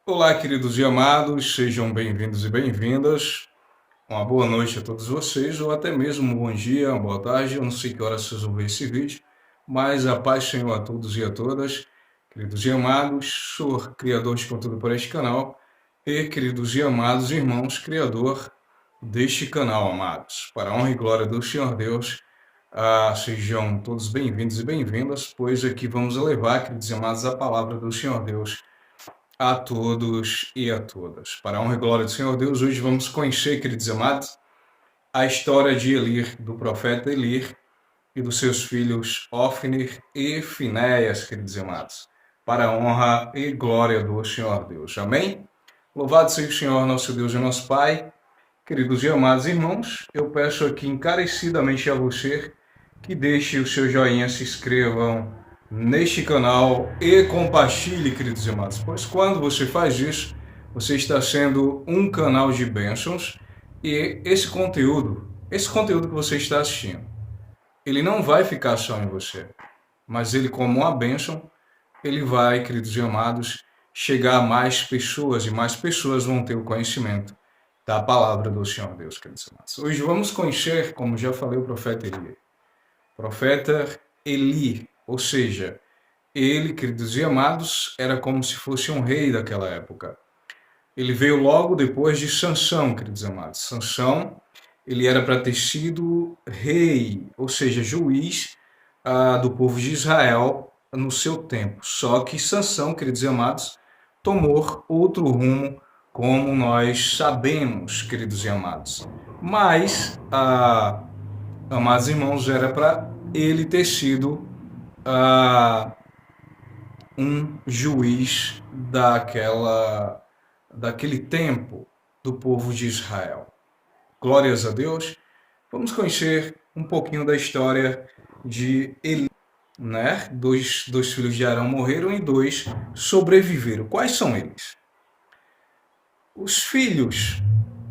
Olá, queridos e amados, sejam bem-vindos e bem-vindas. Uma boa noite a todos vocês, ou até mesmo um bom dia, uma boa tarde. Eu não sei que horas vocês vão ver esse vídeo, mas a paz do Senhor a todos e a todas. Queridos e amados, sou criador de conteúdo para este canal e, queridos e amados irmãos, criador deste canal, amados. Para a honra e glória do Senhor Deus, sejam todos bem-vindos e bem-vindas, pois aqui vamos levar, queridos e amados, a palavra do Senhor Deus a todos e a todas. Para a honra e glória do Senhor Deus, hoje vamos conhecer, queridos amados, a história de Elir, do profeta Elir, e dos seus filhos Ofni e Finéias, queridos amados, para a honra e glória do Senhor Deus. Amém? Louvado seja o Senhor, nosso Deus e nosso Pai. Queridos e amados irmãos, eu peço aqui encarecidamente a você que deixe o seu joinha, se inscrevam neste canal e compartilhe, queridos irmãos, pois quando você faz isso, você está sendo um canal de bênçãos e esse conteúdo que você está assistindo, ele não vai ficar só em você, mas ele, como uma bênção, ele vai, queridos e amados, chegar a mais pessoas e mais pessoas vão ter o conhecimento da palavra do Senhor Deus, queridos irmãos. Hoje vamos conhecer, como já falei, o profeta Eli. Profeta Eli, ou seja, ele, queridos e amados, era como se fosse um rei daquela época. Ele veio logo depois de Sansão, queridos e amados. Sansão, ele era para ter sido rei, ou seja, juiz do povo de Israel no seu tempo. Só que Sansão, queridos e amados, tomou outro rumo, como nós sabemos, queridos e amados. Mas, amados irmãos, era para ele ter sido um juiz daquele tempo do povo de Israel. Glórias a Deus. Vamos conhecer um pouquinho da história de Eli, né? Dois filhos de Arão morreram e dois sobreviveram. Quais são eles? Os filhos,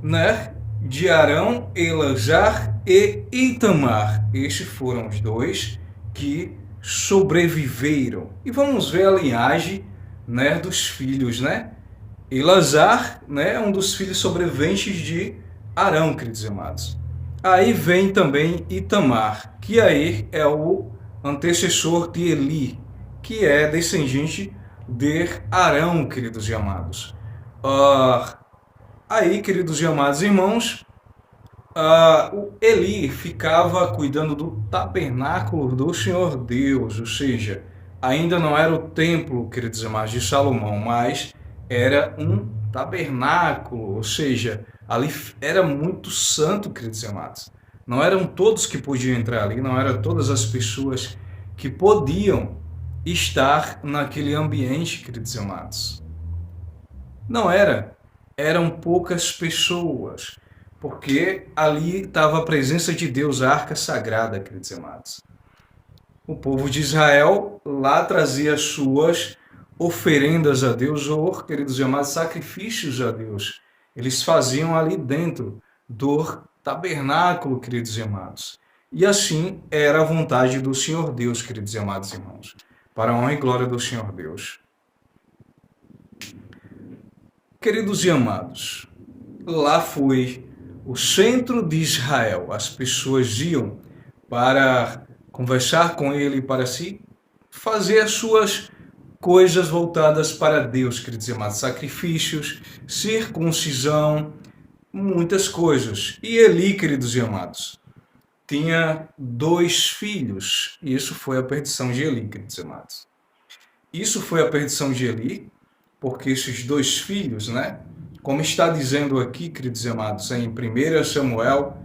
né, de Arão, Elazar e Itamar. Estes foram os dois que sobreviveram. E vamos ver a linhagem, né, dos filhos, né? Elazar, né, é um dos filhos sobreviventes de Arão, queridos amados. Aí vem também Itamar, que aí é o antecessor de Eli, que é descendente de Arão, queridos e amados. Aí, queridos e amados irmãos, o Eli ficava cuidando do tabernáculo do Senhor Deus, ou seja, ainda não era o templo, queridos irmãos, de Salomão, mas era um tabernáculo, ou seja, ali era muito santo, queridos amados. Não eram todos que podiam entrar ali, não eram todas as pessoas que podiam estar naquele ambiente, queridos amados. Não era. Eram poucas pessoas, porque ali estava a presença de Deus, a arca sagrada, queridos amados. O povo de Israel lá trazia suas oferendas a Deus, ou, queridos amados, sacrifícios a Deus. Eles faziam ali dentro do tabernáculo, queridos amados. E assim era a vontade do Senhor Deus, queridos amados irmãos, para a honra e glória do Senhor Deus. Queridos e amados, lá foi o centro de Israel. As pessoas iam para conversar com ele, para se fazer as suas coisas voltadas para Deus, queridos e amados, sacrifícios, circuncisão, muitas coisas. E Eli, queridos e amados, tinha dois filhos. E isso foi a perdição de Eli, queridos e amados. Isso foi a perdição de Eli, porque esses dois filhos, né? Como está dizendo aqui, queridos amados, em 1 Samuel,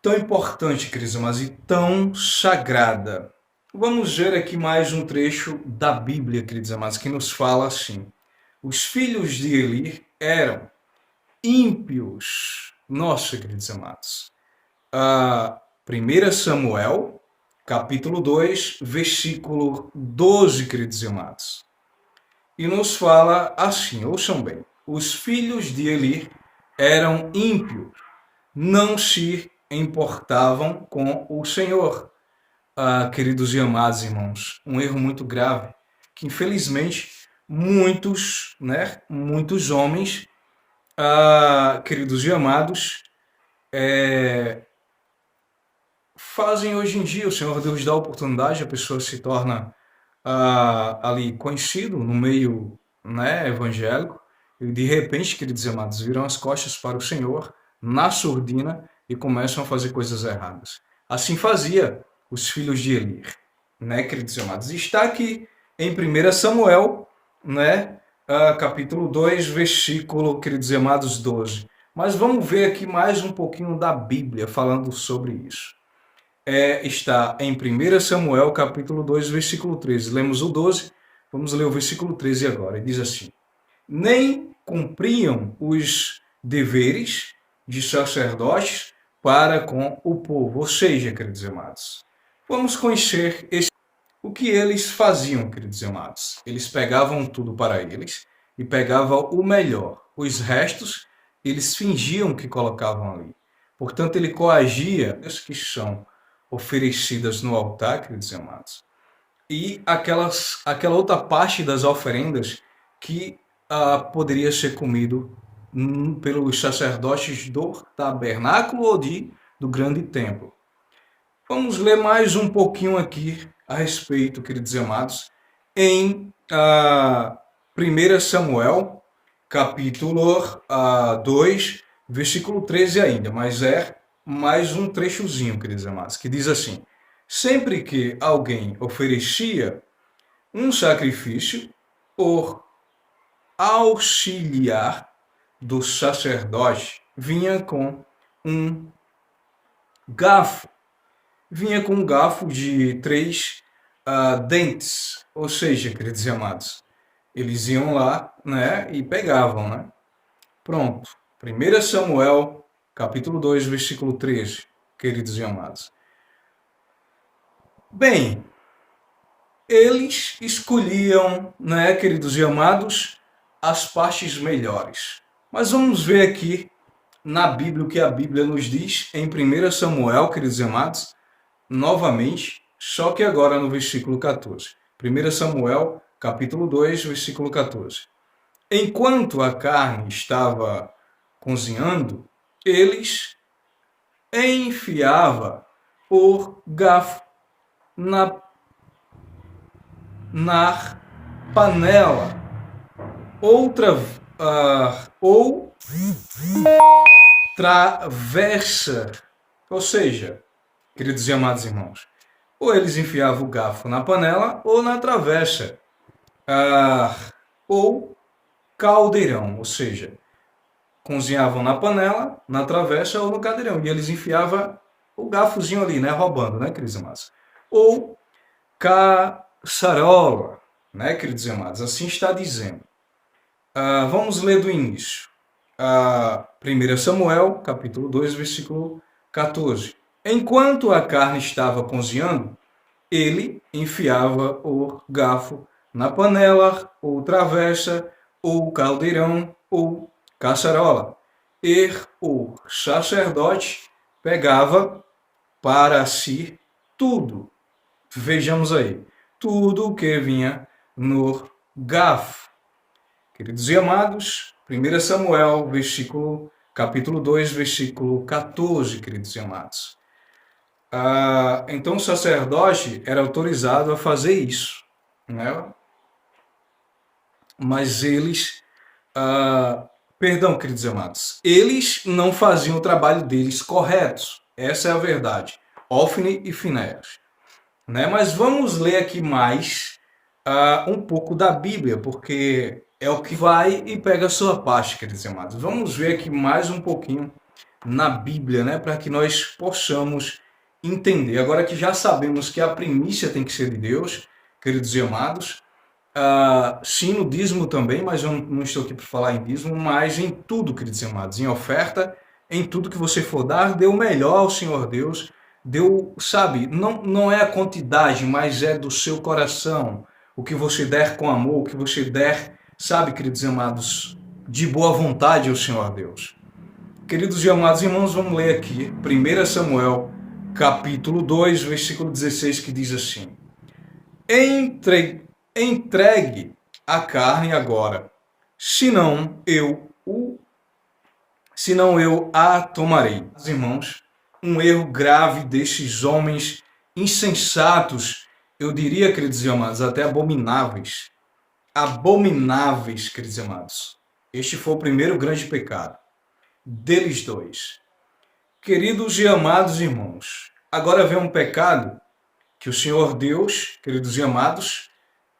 tão importante, queridos amados, e tão sagrada. Vamos ver aqui mais um trecho da Bíblia, queridos amados, que nos fala assim. Os filhos de Eli eram ímpios. Nossa, queridos amados. 1 Samuel, capítulo 2, versículo 12, queridos amados. E nos fala assim, ouçam bem, os filhos de Eli eram ímpios, não se importavam com o Senhor. Queridos e amados irmãos, um erro muito grave, que infelizmente muitos, né, muitos homens, queridos e amados, fazem hoje em dia. O Senhor Deus dá oportunidade, a pessoa se torna ali conhecido no meio, né, evangélico, e de repente, queridos e amados, viram as costas para o Senhor na surdina e começam a fazer coisas erradas. Assim fazia os filhos de Eli, né, queridos e amados. Está aqui em 1 Samuel, né, capítulo 2, versículo, queridos e amados, 12. Mas vamos ver aqui mais um pouquinho da Bíblia falando sobre isso. Está em 1 Samuel, capítulo 2, versículo 13. Lemos o 12, vamos ler o versículo 13 agora. E diz assim: nem cumpriam os deveres de sacerdotes para com o povo. Ou seja, queridos amados, vamos conhecer o que eles faziam, queridos amados. Eles pegavam tudo para eles e pegavam o melhor. Os restos, eles fingiam que colocavam ali. Portanto, ele coagia as que são oferecidas no altar, queridos amados, e aquela outra parte das oferendas que poderia ser comido pelos sacerdotes do tabernáculo ou do grande templo. Vamos ler mais um pouquinho aqui a respeito, queridos amados, em 1 Samuel, capítulo 2, versículo 13 ainda, mas mais um trechozinho, queridos amados, que diz assim: sempre que alguém oferecia um sacrifício por auxiliar do sacerdote, vinha com um garfo. Vinha com um garfo de 3 dentes. Ou seja, queridos e amados, eles iam lá, né, e pegavam, né? Pronto. 1 Samuel, capítulo 2, versículo 13, queridos e amados. Bem, eles escolhiam, né, queridos e amados, as partes melhores. Mas vamos ver aqui na Bíblia o que a Bíblia nos diz em 1 Samuel, queridos e amados, novamente, só que agora no versículo 14. 1 Samuel, capítulo 2, versículo 14. Enquanto a carne estava cozinhando, eles enfiavam o garfo na panela, ou travessa, ou seja, queridos e amados irmãos, ou eles enfiavam o garfo na panela ou na travessa, ou caldeirão, ou seja, cozinhavam na panela, na travessa ou no caldeirão, e eles enfiavam o garfozinho ali, né, roubando, né, queridos e amados, ou caçarola, né, queridos e amados, assim está dizendo. Vamos ler do início. 1 Samuel, capítulo 2, versículo 14. Enquanto a carne estava cozinhando, ele enfiava o garfo na panela, ou travessa, ou caldeirão, ou caçarola. E o sacerdote pegava para si tudo. Vejamos aí, tudo o que vinha no garfo. Queridos e amados, 1 Samuel, capítulo 2, versículo 14, queridos e amados. Então o sacerdote era autorizado a fazer isso, né? Mas eles, queridos e amados, eles não faziam o trabalho deles corretos. Essa é a verdade. Ofni e Finéias. Né? Mas vamos ler aqui mais um pouco da Bíblia, porque é o que vai e pega a sua parte, queridos e amados. Vamos ver aqui mais um pouquinho na Bíblia, né, para que nós possamos entender. Agora que já sabemos que a primícia tem que ser de Deus, queridos e amados, sim, no dízimo também, mas eu não estou aqui para falar em dízimo, mas em tudo, queridos e amados, em oferta, em tudo que você for dar, dê o melhor ao Senhor Deus, deu, sabe, não é a quantidade, mas é do seu coração, o que você der com amor, o que você der, sabe, queridos e amados, de boa vontade ao Senhor Deus. Queridos e amados irmãos, vamos ler aqui 1 Samuel, capítulo 2, versículo 16, que diz assim: Entregue a carne agora, senão eu o senão eu a tomarei. Irmãos, um erro grave desses homens insensatos, eu diria, queridos e amados, até abomináveis. Abomináveis, queridos e amados. Este foi o primeiro grande pecado deles dois. Queridos e amados irmãos, agora vem um pecado que o Senhor Deus, queridos e amados,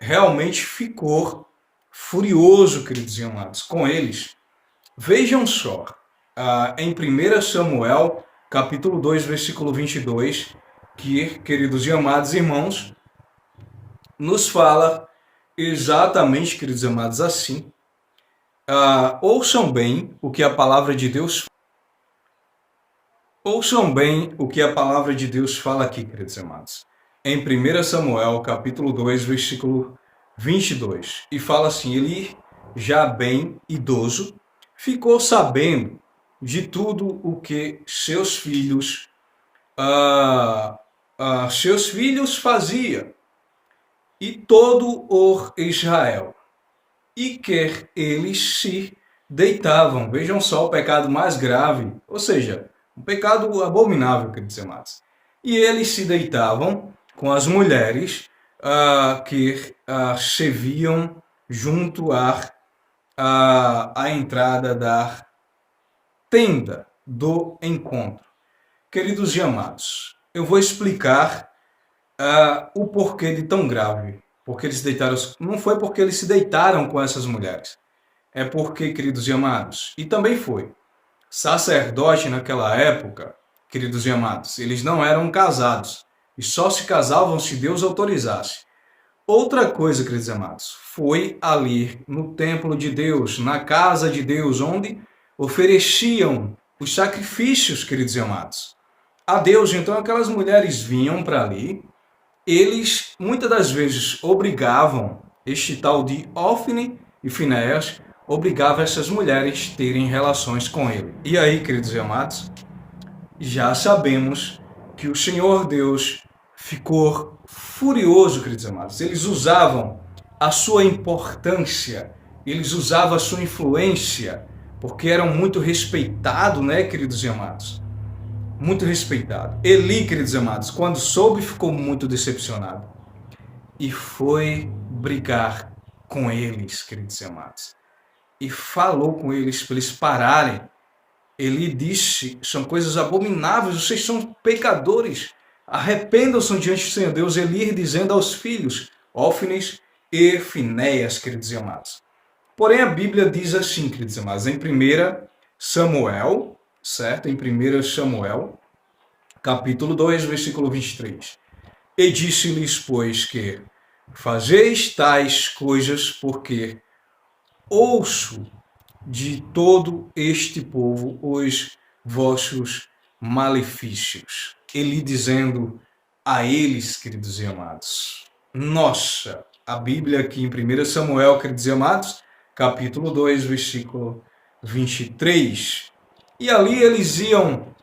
realmente ficou furioso, queridos e amados, com eles. Vejam só, em 1 Samuel, capítulo 2, versículo 22, que, queridos e amados irmãos, nos fala exatamente, queridos e amados, assim. Ouçam bem o que a palavra de Deus Ouçam bem o que a palavra de Deus fala aqui, queridos e amados. Em 1 Samuel, capítulo 2, versículo 22. E fala assim, ele, já bem idoso, ficou sabendo de tudo o que seus filhos faziam, e todo o Israel, e que eles se deitavam. Vejam só o pecado mais grave, ou seja, um pecado abominável, queridos amados. E eles se deitavam com as mulheres que serviam junto à entrada da tenda do encontro. Queridos e amados, eu vou explicar o porquê de tão grave. Porque eles se deitaram. Não foi porque eles se deitaram com essas mulheres. É porque, queridos e amados, e também foi. Sacerdote naquela época, queridos e amados, eles não eram casados. E só se casavam se Deus autorizasse. Outra coisa, queridos e amados, foi ali no templo de Deus, na casa de Deus, onde ofereciam os sacrifícios, queridos e amados, a Deus. Então aquelas mulheres vinham para ali, eles muitas das vezes obrigavam este tal de Ofne e Finéias, obrigava essas mulheres a terem relações com ele. E aí, queridos e amados, já sabemos que o Senhor Deus ficou furioso, queridos e amados. Eles usavam a sua importância, eles usavam a sua influência, porque eram muito respeitados, né, queridos e amados? Muito respeitado. Eli, queridos amados, quando soube, ficou muito decepcionado e foi brigar com eles, queridos amados, e falou com eles para eles pararem. Eli disse, são coisas abomináveis, vocês são pecadores, arrependam-se diante do Senhor Deus. Eli dizendo aos filhos, Ófines e Finéias, queridos amados. Porém a Bíblia diz assim, queridos amados, em 1 Samuel, certo? Em 1 Samuel, capítulo 2, versículo 23. E disse-lhes, pois, que fazeis tais coisas porque ouço de todo este povo os vossos malefícios. Ele dizendo a eles, queridos e amados. Nossa, a Bíblia aqui em 1 Samuel, queridos e amados, capítulo 2, versículo 23. E ali eles iam...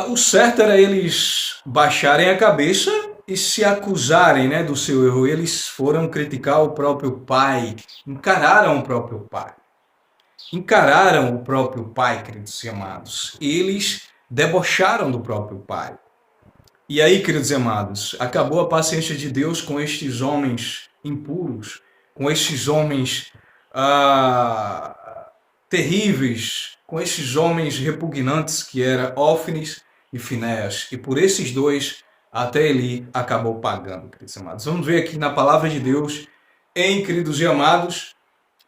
o certo era eles baixarem a cabeça e se acusarem, né, do seu erro. Eles foram criticar o próprio pai, encararam o próprio pai. Encararam o próprio pai, queridos e amados. Eles debocharam do próprio pai. E aí, queridos e amados, acabou a paciência de Deus com estes homens impuros, com estes homens terríveis, com esses homens repugnantes que eram Ófines e Finéias. E por esses dois, até Eli acabou pagando, queridos e amados. Vamos ver aqui na palavra de Deus, queridos e amados,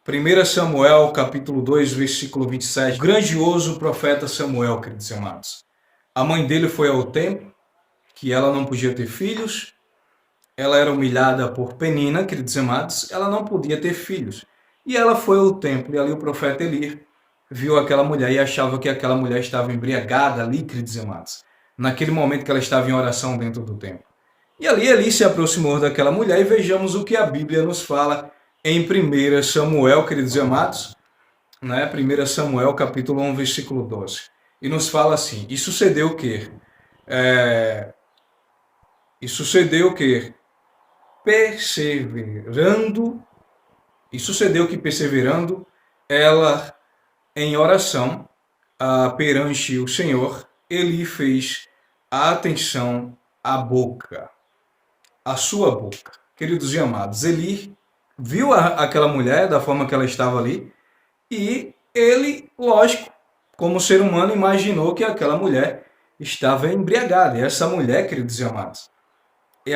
1 Samuel, capítulo 2, versículo 27. O grandioso profeta Samuel, queridos e amados. A mãe dele foi ao templo, que ela não podia ter filhos. Ela era humilhada por Penina, queridos e amados. Ela não podia ter filhos. E ela foi ao templo, e ali o profeta Eli viu aquela mulher e achava que aquela mulher estava embriagada ali, queridos e amados, naquele momento que ela estava em oração dentro do templo. E ali Eli se aproximou daquela mulher, e vejamos o que a Bíblia nos fala em 1 Samuel, queridos e amados, né? 1 Samuel, capítulo 1, versículo 12. E nos fala assim, e sucedeu o quê? Perseverando E sucedeu que, perseverando ela em oração perante o Senhor, Eli fez atenção à boca, à sua boca. Queridos e amados, Eli viu aquela mulher da forma que ela estava ali e ele, lógico, como ser humano, imaginou que aquela mulher estava embriagada. E essa mulher, queridos e amados,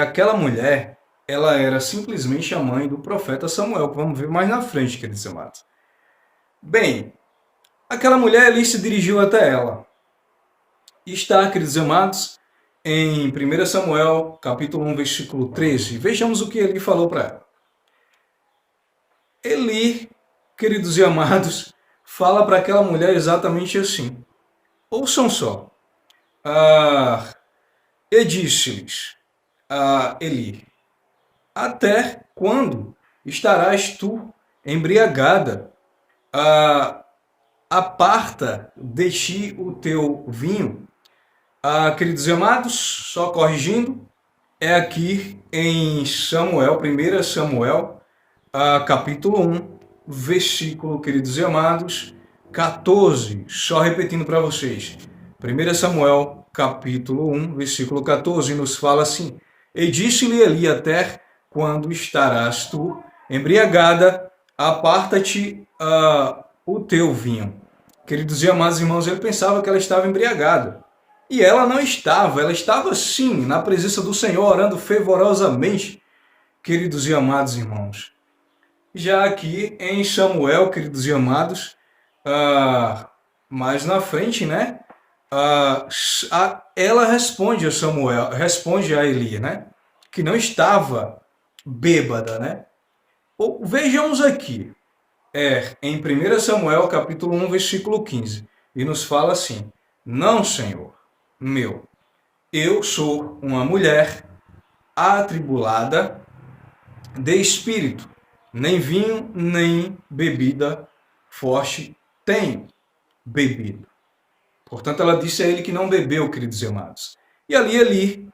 aquela mulher, ela era simplesmente a mãe do profeta Samuel, que vamos ver mais na frente, queridos e amados. Bem, aquela mulher ali se dirigiu até ela. E está, queridos e amados, em 1 Samuel, capítulo 1, versículo 13. Vejamos o que ele falou para ela. Eli, queridos e amados, fala para aquela mulher exatamente assim. Ouçam só. E disse-lhes a Eli: até quando estarás tu embriagada? Aparta de ti o teu vinho. Queridos e amados, só corrigindo, é aqui em Samuel, 1 Samuel, capítulo 1, versículo, queridos e amados, 14. Só repetindo para vocês. 1 Samuel, capítulo 1, versículo 14, nos fala assim: e disse-lhe Eli: até quando estarás tu embriagada, aparta-te o teu vinho. Queridos e amados irmãos, ele pensava que ela estava embriagada. E ela não estava, ela estava sim na presença do Senhor, orando fervorosamente, queridos e amados irmãos. Já aqui em Samuel, queridos e amados, mais na frente, né? Ela responde a Samuel, responde a Eli, né? Que não estava bêbada, né? Vejamos aqui, em 1 Samuel, capítulo 1, versículo 15, e nos fala assim: não, Senhor meu, eu sou uma mulher atribulada de espírito, nem vinho, nem bebida forte tenho bebido. Portanto, ela disse a ele que não bebeu, queridos e amados. E ali Eli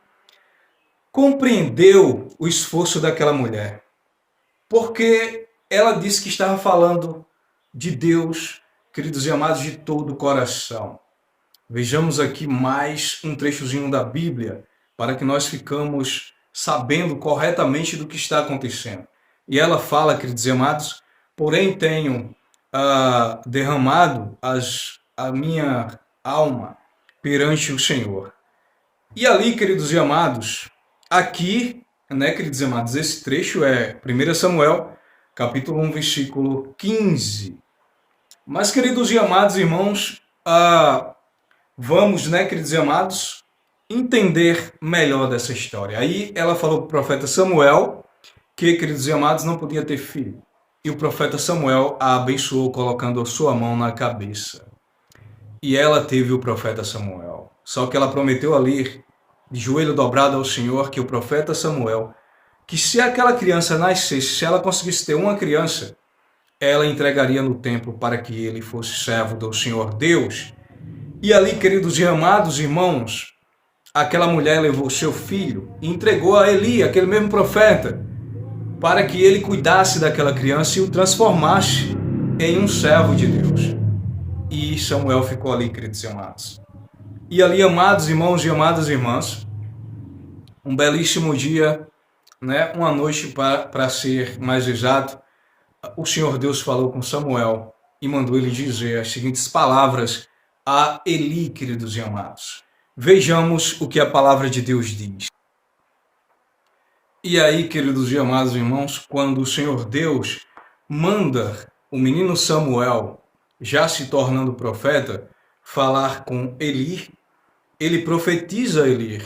compreendeu o esforço daquela mulher, porque ela disse que estava falando de Deus, queridos e amados, de todo o coração. Vejamos aqui mais um trechozinho da Bíblia, para que nós ficamos sabendo corretamente do que está acontecendo. E ela fala, queridos e amados: porém tenho derramado a minha alma perante o Senhor. E ali, queridos e amados, aqui, né, queridos e amados, esse trecho é 1 Samuel, capítulo 1, versículo 15. Mas, queridos e amados irmãos, vamos, né, queridos e amados, entender melhor dessa história. Aí ela falou para o profeta Samuel que, queridos e amados, não podia ter filho. E o profeta Samuel a abençoou colocando a sua mão na cabeça. E ela teve o profeta Samuel. Só que ela prometeu ali, de joelho dobrado ao Senhor, que o profeta Samuel, que se aquela criança nascesse, se ela conseguisse ter uma criança, ela entregaria no templo para que ele fosse servo do Senhor Deus. E ali, queridos e amados irmãos, aquela mulher levou seu filho e entregou a Eli, aquele mesmo profeta, para que ele cuidasse daquela criança e o transformasse em um servo de Deus. E Samuel ficou ali, queridos e amados. E ali, amados irmãos e amadas irmãs, um belíssimo dia, né, uma noite para ser mais exato, o Senhor Deus falou com Samuel e mandou ele dizer as seguintes palavras a Eli, queridos e amados. Vejamos o que a palavra de Deus diz. E aí, queridos e amados irmãos, quando o Senhor Deus manda o menino Samuel, já se tornando profeta, falar com Eli, ele profetiza a Eli,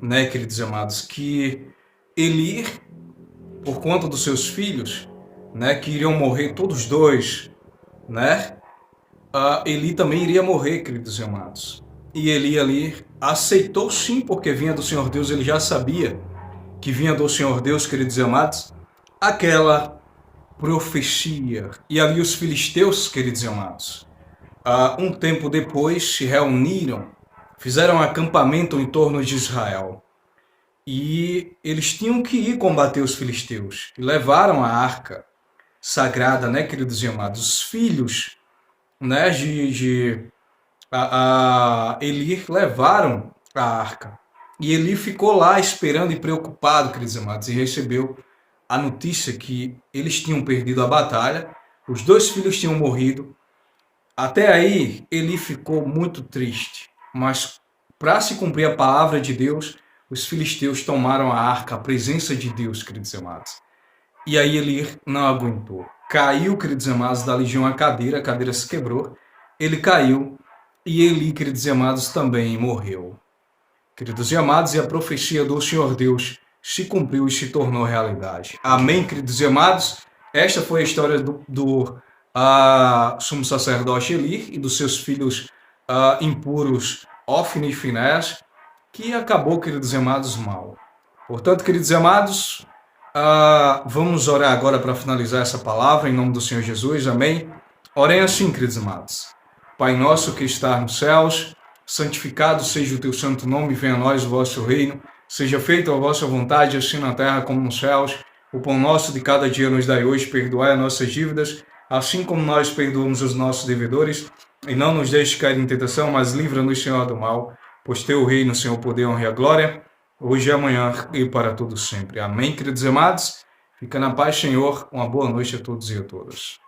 né, queridos e amados, que Eli, por conta dos seus filhos, né, que iriam morrer todos dois, né, Eli também iria morrer, queridos e amados. E Eli ali aceitou sim, porque vinha do Senhor Deus, ele já sabia que vinha do Senhor Deus, queridos e amados, aquela profecia. E ali os filisteus, queridos e amados, um tempo depois se reuniram, fizeram um acampamento em torno de Israel. E eles tinham que ir combater os filisteus. E levaram a arca. sagrada, né, queridos e amados? Os filhos, né, Eli levaram a arca. E Eli ficou lá esperando e preocupado, queridos e amados, e recebeu a notícia que eles tinham perdido a batalha, os dois filhos tinham morrido. Até aí, Eli ficou muito triste, mas para se cumprir a palavra de Deus, os filisteus tomaram a arca, a presença de Deus, queridos e amados. E aí Eli não aguentou. Caiu, queridos e amados, da legião a cadeira se quebrou, ele caiu, e Eli, queridos e amados, também morreu. Queridos e amados, e a profecia do Senhor Deus se cumpriu e se tornou realidade. Amém, queridos e amados? Esta foi a história do sumo sacerdote Eli e dos seus filhos impuros, Ofni e Finés, que acabou, queridos e amados, mal. Portanto, queridos e amados, vamos orar agora para finalizar essa palavra, em nome do Senhor Jesus, amém? Orem assim, queridos e amados. Pai nosso que está nos céus, santificado seja o teu santo nome, venha a nós o vosso reino, seja feita a vossa vontade, assim na terra como nos céus. O pão nosso de cada dia nos dai hoje, perdoai as nossas dívidas, assim como nós perdoamos os nossos devedores, e não nos deixes cair em tentação, mas livra-nos, Senhor, do mal, pois teu reino, Senhor, o poder, a honra e a glória, hoje e amanhã e para todos sempre. Amém, queridos e amados? Fica na paz, Senhor. Uma boa noite a todos e a todas.